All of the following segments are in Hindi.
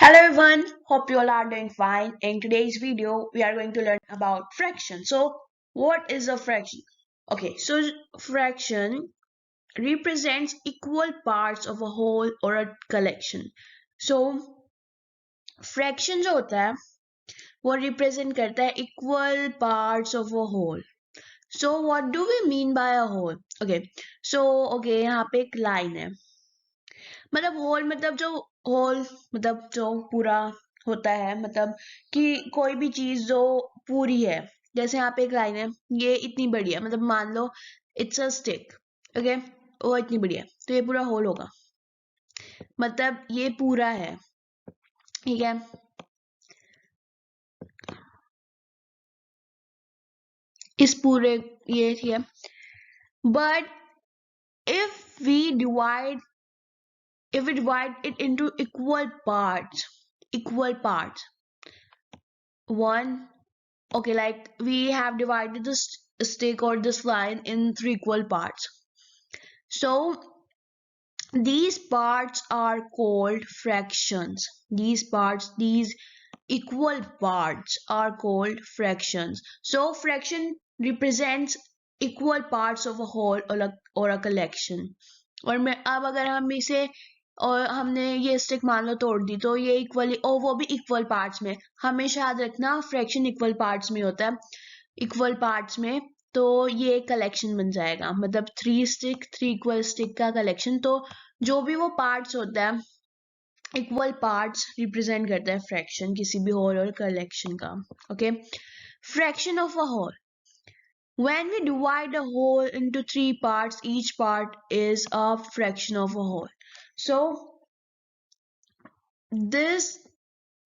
Hello everyone, hope you all are doing fine. In today's video, we are going to learn about fraction. So, what is a fraction? Okay, so fraction represents equal parts of a whole or a collection. So, fraction जो होता है वो represent करता है equal parts of a whole. So, what do we mean by a whole? Okay, यहाँ पे एक line है. मतलब होल मतलब जो पूरा होता है मतलब कि कोई भी चीज जो पूरी है. जैसे यहाँ पे एक लाइन है, ये इतनी बड़ी है, मतलब मान लो इट्स अ स्टिक. ओके, वो इतनी बड़ी है तो ये पूरा होल होगा, मतलब ये पूरा है. ठीक है, इस पूरे ये ठीक है. But if we divide if we divide it into equal parts, one. Okay, like we have divided this stick or this line in three equal parts. So these parts are called fractions. These equal parts are called fractions. So fraction represents equal parts of a whole or a collection. और मैं अब अगर हम इसे और हमने ये स्टिक मान लो तोड़ दी तो ये इक्वली और वो भी इक्वल पार्ट्स में. हमेशा याद रखना फ्रैक्शन इक्वल पार्ट्स में होता है, इक्वल पार्ट्स में. तो ये कलेक्शन बन जाएगा, मतलब थ्री इक्वल स्टिक का कलेक्शन. तो जो भी वो पार्ट्स होता है, इक्वल पार्ट्स रिप्रेजेंट करता है फ्रैक्शन किसी भी होल और कलेक्शन का. Okay, fraction of a whole. When we divide a whole into three parts, each part is a fraction of a whole. So this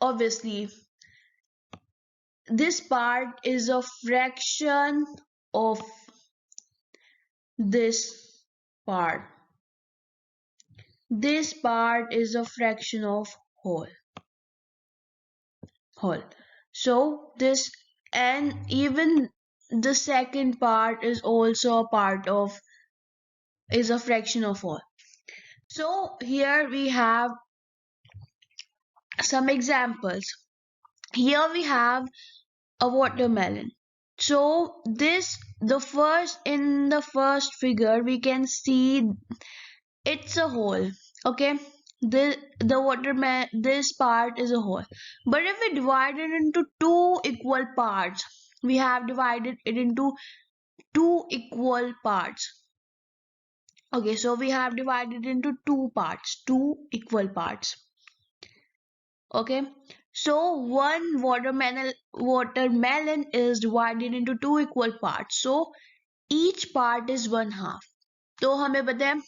obviously this part is a fraction of this part. This part is a fraction of whole. So this, and even the second part is also a part of, is a fraction of whole. So here we have some examples. Here we have a watermelon. So this, in the first figure we can see it's a whole. Okay, the watermelon, this part is a whole. But if we divide it into two equal parts, we have divided it into two equal parts. Okay, so we have divided into two equal parts. Okay, so one watermelon is divided into two equal parts. So each part is one half. तो हमें पता है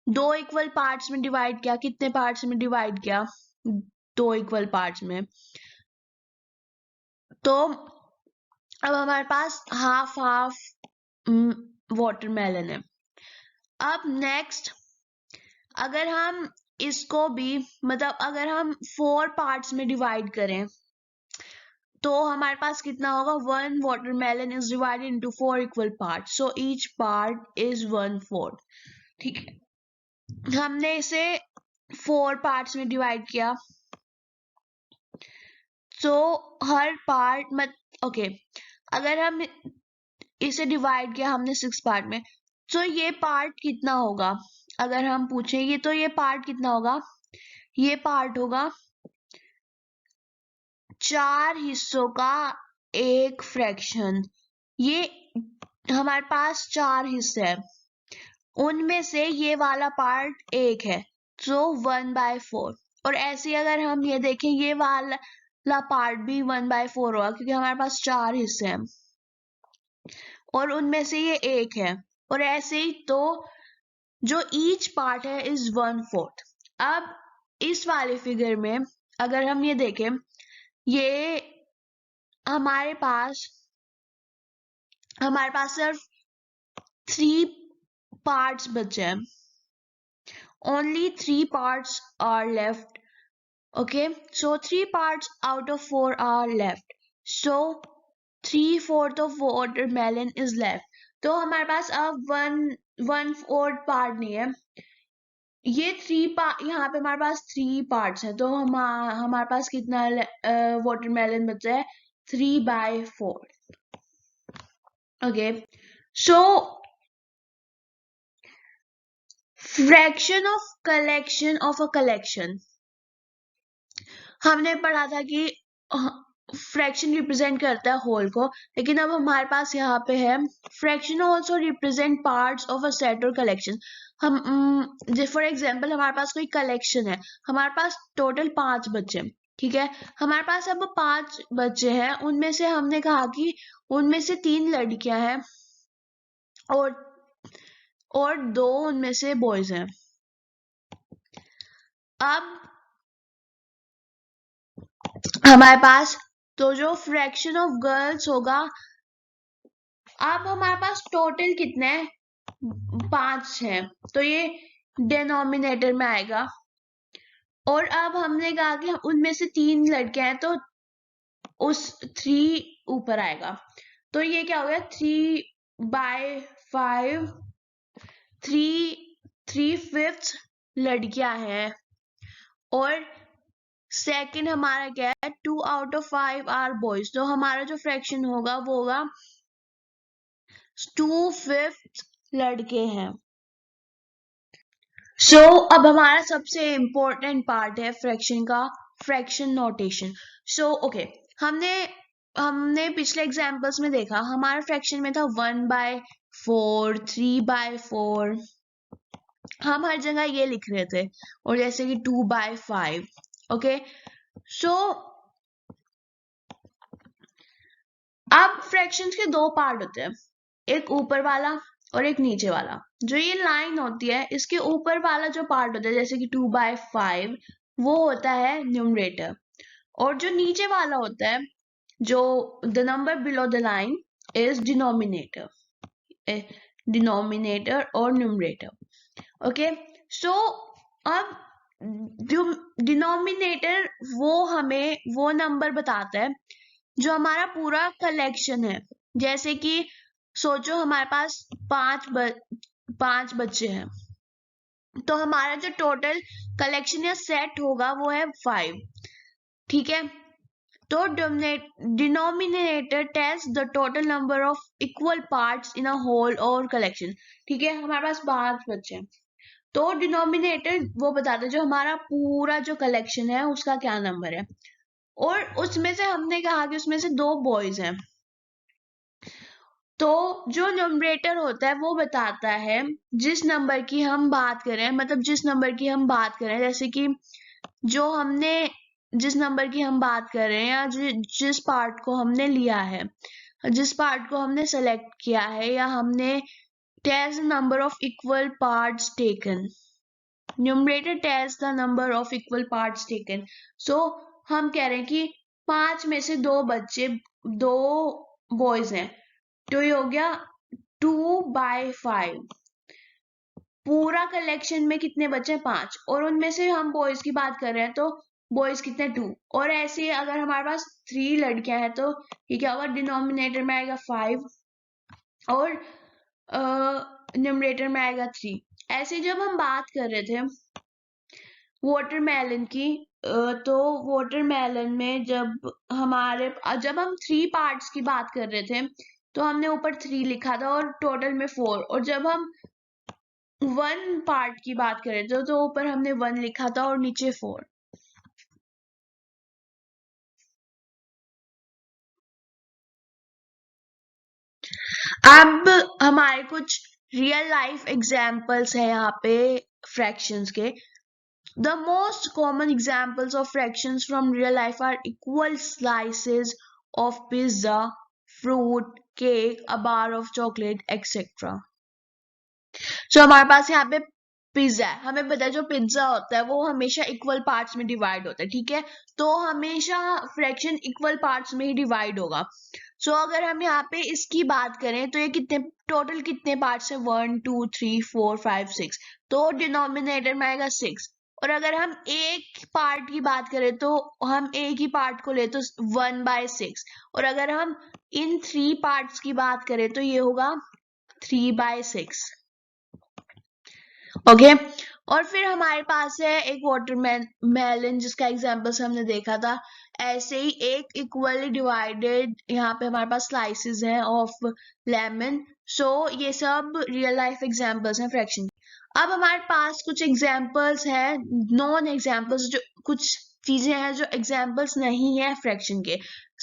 दो इक्वल पार्ट्स में डिवाइड किया, कितने पार्ट्स में डिवाइड किया, दो इक्वल पार्ट्स में. तो अब हमारे पास हाफ हाफ वाटरमेलन है. अब नेक्स्ट, अगर हम इसको भी, मतलब अगर हम फोर पार्ट्स में डिवाइड करें तो हमारे पास कितना होगा, one watermelon is divided into four equal parts. So each part is 1/4. ठीक है, हमने इसे फोर पार्ट्स में डिवाइड किया. सो हर पार्ट ओके, अगर हम इसे डिवाइड किया हमने 6 पार्ट में, तो ये पार्ट कितना होगा, अगर हम पूछें ये, तो ये पार्ट कितना होगा, ये पार्ट होगा 4 हिस्सों का एक फ्रैक्शन. ये हमारे पास 4 हिस्से हैं, उनमें से ये वाला पार्ट एक है, तो 1/4. और ऐसे अगर हम ये देखें, ये वाला पार्ट भी 1/4 होगा, क्योंकि हमारे पास 4 हिस्से हैं और उनमें से ये एक है. और ऐसे ही तो जो ईच पार्ट है इज 1/4. अब इस वाले फिगर में अगर हम ये देखें, ये हमारे पास सिर्फ 3 पार्ट्स बचे हैं. Only 3 parts are left. Okay, so 3 parts out of 4 are left. So 3/4 of watermelon is left. तो हमारे पास अब 1/4 पार्ट नहीं है, ये यहाँ पे हमारे पास 3 पार्ट्स है, तो हमारे पास कितना वाटरमेलन बचा है? 3/4. Okay, so fraction of collection of a collection, हमने पढ़ा था कि फ्रैक्शन रिप्रेजेंट करता है होल को, लेकिन अब हमारे पास यहाँ पे है fraction also represent parts of a set और कलेक्शन. हम फॉर एग्जांपल हमारे पास कोई कलेक्शन है, हमारे पास टोटल 5 बच्चे हैं, ठीक है. हमारे पास अब 5 बच्चे हैं, उनमें से हमने कहा कि उनमें से 3 लड़कियां हैं और 2 उनमें से बॉयज हैं. अब हमारे पास तो जो फ्रैक्शन ऑफ गर्ल्स होगा, अब हमारे पास टोटल कितने हैं? 5 है, तो ये डिनोमिनेटर में आएगा. और अब हमने कहा कि उनमें से 3 लड़के हैं, तो उस 3 ऊपर आएगा. तो ये क्या हो गया? 3/5, 3/5 लड़कियां हैं. और सेकंड हमारा क्या है? 2/5 आर बॉयज. तो हमारा जो फ्रैक्शन होगा वो होगा 2/5 लड़के हैं. सो अब हमारा सबसे इम्पोर्टेंट पार्ट है फ्रैक्शन का, फ्रैक्शन नोटेशन. सो ओके, हमने पिछले एग्जांपल्स में देखा, हमारा फ्रैक्शन में था 1/4, 3/4, हम हर जगह ये लिख रहे थे. और जैसे कि 2/5. ओके, सो अब फ्रैक्शंस के 2 पार्ट होते हैं, एक ऊपर वाला और एक नीचे वाला. जो ये लाइन होती है, इसके ऊपर वाला जो पार्ट होता है, जैसे कि 2/5, वो होता है न्यूमरेटर. और जो नीचे वाला होता है, जो the number below the line, is denominator. Denominator और न्यूमरेटर. ओके, सो अब डिनोमिनेटर वो नंबर बताता है जो हमारा पूरा कलेक्शन है. जैसे कि सोचो हमारे पास 5 बच्चे हैं, तो हमारा जो टोटल कलेक्शन या सेट होगा वो है 5, ठीक है. तो denominator tells the total number of equal parts in a whole और कलेक्शन. ठीक है, हमारे पास 5 बच्चे हैं, तो डिनोमिनेटर वो बताता है जो हमारा पूरा जो कलेक्शन है उसका क्या नंबर है. और उसमें से हमने कहा कि उसमें से 2 बॉयज हैं, तो जो न्यूमरेटर होता है वो बताता है जिस नंबर की हम बात कर रहे हैं, मतलब जिस नंबर की हम बात कर रहे हैं, जैसे कि जो हमने जिस नंबर की हम बात कर रहे हैं, या जिस पार्ट को हमने लिया है, जिस पार्ट को हमने सेलेक्ट किया है, या हमने tells the number of equal parts taken. Numerator tells the number of equal parts taken. So हम कह रहे हैं कि 5 में से 2 बच्चे, 2 बॉयज हैं, तो ये हो गया 2/5. पूरा कलेक्शन में कितने बच्चे? 5, और उनमें से हम बॉयज की बात कर रहे हैं, तो बॉयज कितने? 2. और ऐसे अगर हमारे पास 3 लड़कियां हैं, तो ये क्या होगा? डिनोमिनेटर में आएगा 5 और न्यूमरेटर में आएगा 3. ऐसे जब हम बात कर रहे थे वाटरमेलन की, तो वाटरमेलन में जब हम 3 पार्ट्स की बात कर रहे थे, तो हमने ऊपर 3 लिखा था और टोटल में 4. और जब हम 1 पार्ट की बात कर रहे थे, तो ऊपर हमने 1 लिखा था और नीचे 4. अब हमारे कुछ रियल लाइफ एग्जाम्पल्स है यहाँ पे फ्रैक्शंस के. The most common examples of fractions from real life are equal slices of pizza, fruit, cake, a bar of chocolate, etc. So हमारे पास यहाँ पे पिज्जा है. हमें पता है जो पिज्जा होता है वो हमेशा इक्वल पार्ट्स में डिवाइड होता है, ठीक है. तो हमेशा फ्रैक्शन इक्वल पार्ट्स में ही डिवाइड होगा. सो अगर हम यहाँ पे इसकी बात करें, तो ये टोटल कितने पार्ट्स है? 1 2 3 4 5 6. तो डिनोमिनेटर में आएगा 6. और अगर हम एक पार्ट की बात करें, तो हम एक ही पार्ट को ले, तो 1/6. और अगर हम इन 3 पार्ट्स की बात करें, तो ये होगा 3/6. ओके। और फिर हमारे पास है एक वाटरमेलन जिसका एग्जांपल्स हमने देखा था। ऐसे ही एक इक्वली डिवाइडेड यहाँ पे हमारे पास स्लाइसेस हैं ऑफ लेमन। सो ये सब रियल लाइफ एग्जांपल्स हैं फ्रैक्शन। अब हमारे पास कुछ एग्जांपल्स हैं, नॉन एग्जांपल्स, जो कुछ चीजें हैं जो एग्जांपल्स नहीं है फ्रैक्शन के।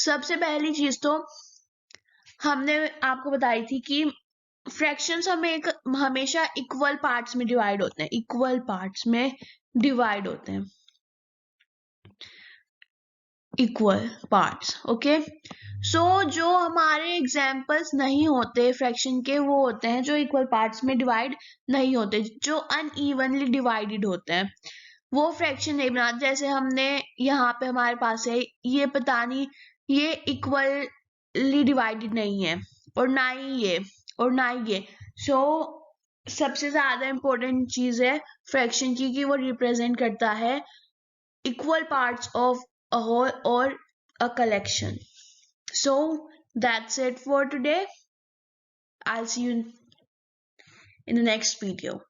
सबसे पहली चीज तो हमने आपको बताई थी कि फ्रैक्शंस हमेशा इक्वल पार्ट्स में डिवाइड होते हैं, इक्वल पार्ट्स में डिवाइड होते हैं, इक्वल पार्ट्स। ओके। सो जो हमारे एग्जांपल्स नहीं होते फ्रैक्शन के वो होते हैं जो इक्वल पार्ट्स में डिवाइड नहीं होते, जो अनइवनली डिवाइडेड होते हैं, वो फ्रैक्शन नहीं बनाते। जैसे हमने यहाँ पे हमारे पास है ये, पता नहीं ये इक्वली डिवाइडेड नहीं है, और ना ही ये, और ना ही ये। सो सबसे ज्यादा इम्पोर्टेंट चीज है फ्रैक्शन की कि वो रिप्रेजेंट करता है equal parts of a whole or a collection. So that's it for today. I'll see you in the next video.